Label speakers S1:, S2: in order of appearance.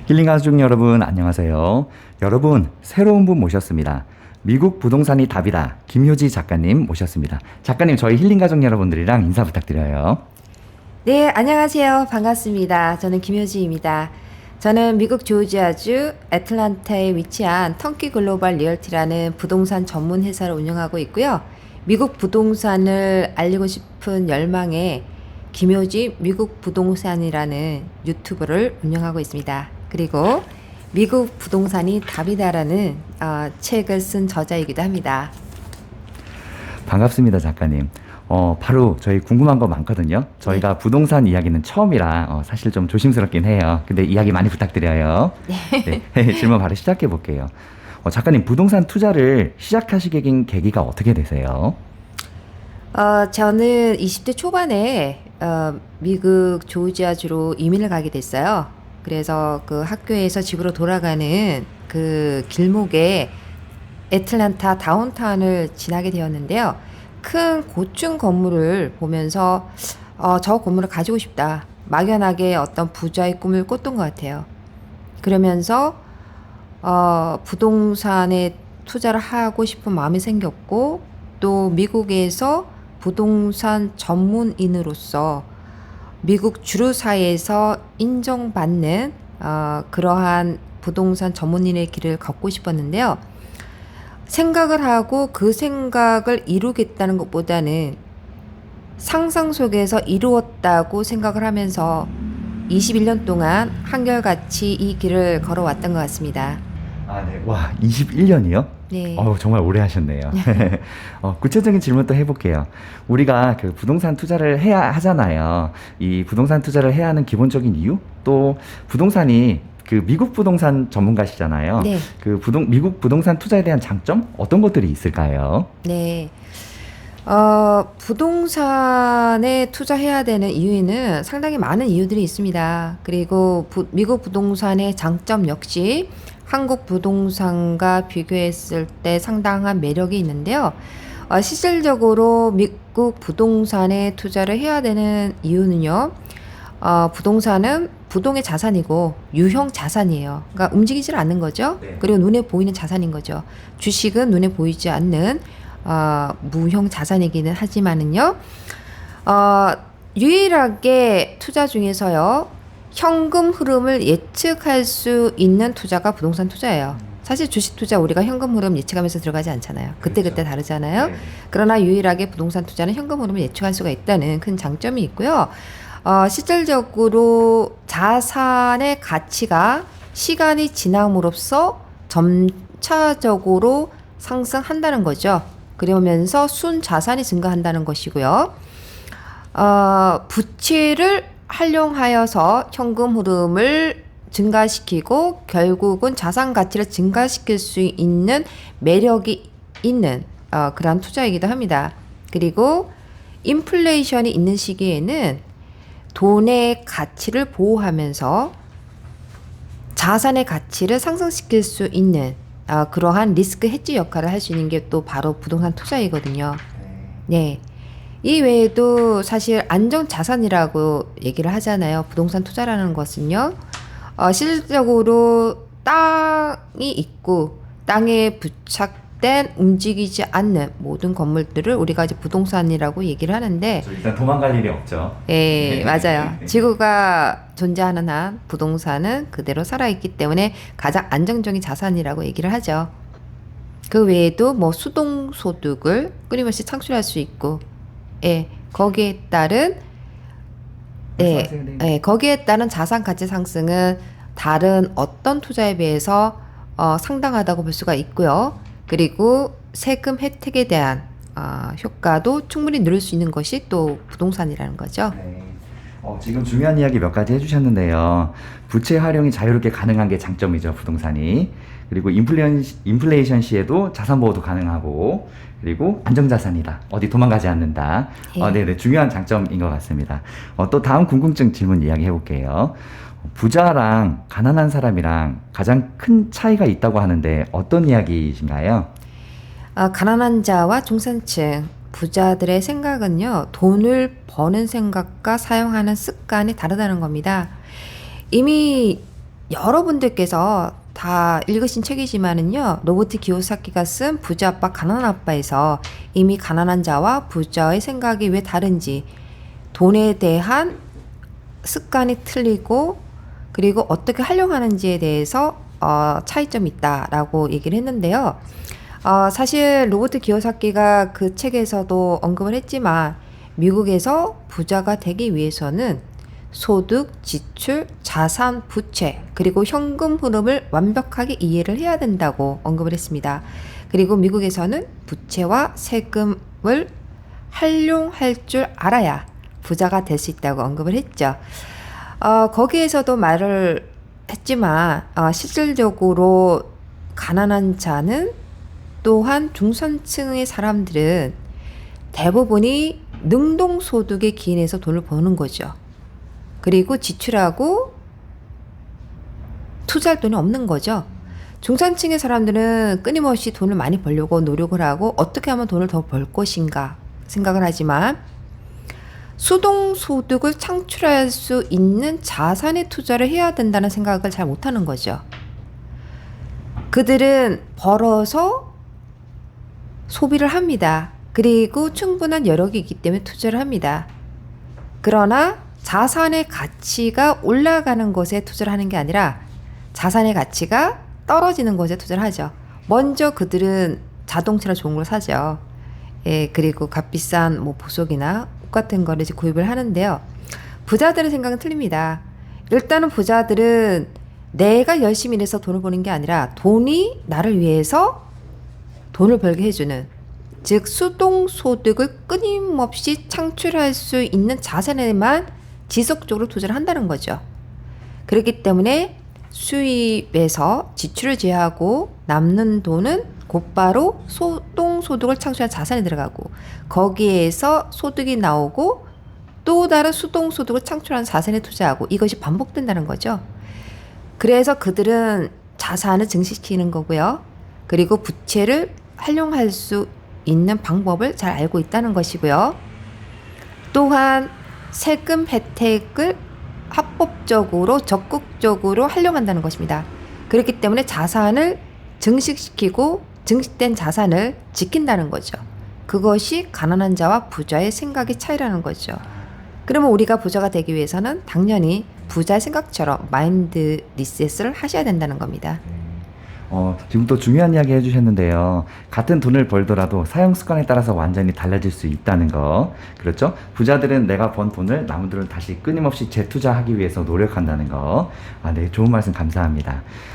S1: 힐링 가족 여러분 안녕하세요. 여러분 새로운 분 모셨습니다. 미국 부동산이 답이다. 김효지 작가님 모셨습니다. 작가님 저희 힐링 가족 여러분들이랑 인사 부탁드려요.
S2: 네, 안녕하세요. 반갑습니다. 저는 김효지입니다. 저는 미국 조지아주 애틀랜타에 위치한 턴키 글로벌 리얼티라는 부동산 전문 회사를 운영하고 있고요. 미국 부동산을 알리고 싶은 열망에 김효지 미국 부동산이라는 유튜브를 운영하고 있습니다. 그리고 미국 부동산이 답이다라는 책을 쓴 저자이기도 합니다.
S1: 반갑습니다 작가님. 바로 저희 궁금한 거 많거든요. 저희가 부동산 이야기는 처음이라 사실 좀 조심스럽긴 해요. 근데 이야기 많이 부탁드려요. 네. 질문 바로 시작해 볼게요. 작가님 부동산 투자를 시작하시게 된 계기가 어떻게 되세요?
S2: 저는 20대 초반에 미국 조지아주로 이민을 가게 됐어요. 그래서 그 학교에서 집으로 돌아가는 그 길목에 애틀랜타 다운타운을 지나게 되었는데요. 큰 고층 건물을 보면서 저 건물을 가지고 싶다. 막연하게 어떤 부자의 꿈을 꿨던 것 같아요. 그러면서 부동산에 투자를 하고 싶은 마음이 생겼고 또 미국에서 부동산 전문인으로서 미국 주류사회에서 인정받는 그러한 부동산 전문인의 길을 걷고 싶었는데요. 생각을 하고 그 생각을 이루겠다는 것보다는 상상 속에서 이루었다고 생각을 하면서 21년 동안 한결같이 이 길을 걸어왔던 것 같습니다.
S1: 네. 와, 21년이요?
S2: 네.
S1: 정말 오래 하셨네요. 구체적인 질문 또 해볼게요. 우리가 그 부동산 투자를 해야 하잖아요. 이 부동산 투자를 해야 하는 기본적인 이유? 또 부동산이 그 미국 부동산 전문가시잖아요.
S2: 네.
S1: 그 미국 부동산 투자에 대한 장점? 어떤 것들이 있을까요?
S2: 네. 부동산에 투자해야 되는 이유에는 상당히 많은 이유들이 있습니다. 그리고 미국 부동산의 장점 역시 한국 부동산과 비교했을 때 상당한 매력이 있는데요. 실질적으로 미국 부동산에 투자를 해야 되는 이유는요. 부동산은 부동의 자산이고 유형 자산이에요. 그러니까 움직이질 않는 거죠.
S1: 네.
S2: 그리고 눈에 보이는 자산인 거죠. 주식은 눈에 보이지 않는 무형 자산이기는 하지만은요. 유일하게 투자 중에서요. 현금 흐름을 예측할 수 있는 투자가 부동산 투자예요. 사실 주식 투자 우리가 현금 흐름 예측하면서 들어가지 않잖아요. 그때그때 다르잖아요.
S1: 네.
S2: 그러나 유일하게 부동산 투자는 현금 흐름을 예측할 수가 있다는 큰 장점이 있고요. 실질적으로 자산의 가치가 시간이 지남으로써 점차적으로 상승한다는 거죠. 그러면서 순자산이 증가한다는 것이고요. 부채를 활용하여서 현금 흐름을 증가시키고 결국은 자산 가치를 증가시킬 수 있는 매력이 있는 그런 투자이기도 합니다. 그리고 인플레이션이 있는 시기에는 돈의 가치를 보호하면서 자산의 가치를 상승시킬 수 있는 그러한 리스크 헤지 역할을 할 수 있는 게 또 바로 부동산 투자이거든요. 네. 이 외에도 사실 안정자산이라고 얘기를 하잖아요. 부동산 투자라는 것은요. 실질적으로 땅이 있고 땅에 부착된 움직이지 않는 모든 건물들을 우리가 이제 부동산이라고 얘기를 하는데
S1: 일단 도망갈 일이 없죠.
S2: 네, 맞아요. 지구가 존재하는 한 부동산은 그대로 살아있기 때문에 가장 안정적인 자산이라고 얘기를 하죠. 그 외에도 뭐 수동소득을 끊임없이 창출할 수 있고 거기에 따른 거기에 따른 자산 가치 상승은 다른 어떤 투자에 비해서 상당하다고 볼 수가 있고요. 그리고 세금 혜택에 대한 효과도 충분히 누릴 수 있는 것이 또 부동산이라는 거죠.
S1: 네. 지금 중요한 이야기 몇 가지 해주셨는데요. 부채 활용이 자유롭게 가능한 게 장점이죠, 부동산이. 그리고 인플레이션 시에도 자산 보호도 가능하고, 그리고 안정자산이다. 어디 도망가지 않는다. 네네. 중요한 장점인 것 같습니다. 또 다음 궁금증 질문 이야기 해볼게요. 부자랑 가난한 사람이랑 가장 큰 차이가 있다고 하는데 어떤 이야기이신가요?
S2: 가난한 자와 중산층, 부자들의 생각은요, 돈을 버는 생각과 사용하는 습관이 다르다는 겁니다. 이미 여러분들께서 다 읽으신 책이지만은요, 로버트 기요사키가 쓴 부자 아빠, 가난한 아빠에서 이미 가난한 자와 부자의 생각이 왜 다른지, 돈에 대한 습관이 틀리고, 그리고 어떻게 활용하는지에 대해서 차이점이 있다라고 얘기를 했는데요. 사실 로버트 기요사키가 그 책에서도 언급을 했지만, 미국에서 부자가 되기 위해서는 소득, 지출, 자산, 부채, 그리고 현금 흐름을 완벽하게 이해를 해야 된다고 언급을 했습니다. 그리고 미국에서는 부채와 세금을 활용할 줄 알아야 부자가 될 수 있다고 언급을 했죠. 거기에서도 말을 했지만, 실질적으로 가난한 자는 또한 중산층의 사람들은 대부분이 능동소득에 기인해서 돈을 버는 거죠. 그리고 지출하고 투자할 돈이 없는 거죠. 중산층의 사람들은 끊임없이 돈을 많이 벌려고 노력을 하고 어떻게 하면 돈을 더 벌 것인가 생각을 하지만 수동소득을 창출할 수 있는 자산에 투자를 해야 된다는 생각을 잘 못하는 거죠. 그들은 벌어서 소비를 합니다. 그리고 충분한 여력이 있기 때문에 투자를 합니다. 그러나 자산의 가치가 올라가는 것에 투자를 하는 게 아니라 자산의 가치가 떨어지는 것에 투자를 하죠. 먼저 그들은 자동차나 좋은 걸 사죠. 예, 그리고 값비싼 뭐 보석이나 옷 같은 거를 이제 구입을 하는데요. 부자들의 생각은 틀립니다. 일단은 부자들은 내가 열심히 일해서 돈을 버는 게 아니라 돈이 나를 위해서 돈을 벌게 해주는, 즉 수동소득을 끊임없이 창출할 수 있는 자산에만 지속적으로 투자를 한다는 거죠. 그렇기 때문에 수입에서 지출을 제하고 남는 돈은 곧바로 수동소득을 창출한 자산에 들어가고, 거기에서 소득이 나오고 또 다른 수동소득을 창출한 자산에 투자하고, 이것이 반복된다는 거죠. 그래서 그들은 자산을 증식시키는 거고요. 그리고 부채를 활용할 수 있는 방법을 잘 알고 있다는 것이고요. 또한 세금 혜택을 합법적으로 적극적으로 활용한다는 것입니다. 그렇기 때문에 자산을 증식시키고 증식된 자산을 지킨다는 거죠. 그것이 가난한 자와 부자의 생각의 차이라는 거죠. 그러면 우리가 부자가 되기 위해서는 당연히 부자의 생각처럼 마인드 리셋을 하셔야 된다는 겁니다.
S1: 지금 또 중요한 이야기 해주셨는데요. 같은 돈을 벌더라도 사용 습관에 따라서 완전히 달라질 수 있다는 거. 그렇죠? 부자들은 내가 번 돈을 남들은 다시 끊임없이 재투자하기 위해서 노력한다는 거. 네, 좋은 말씀 감사합니다.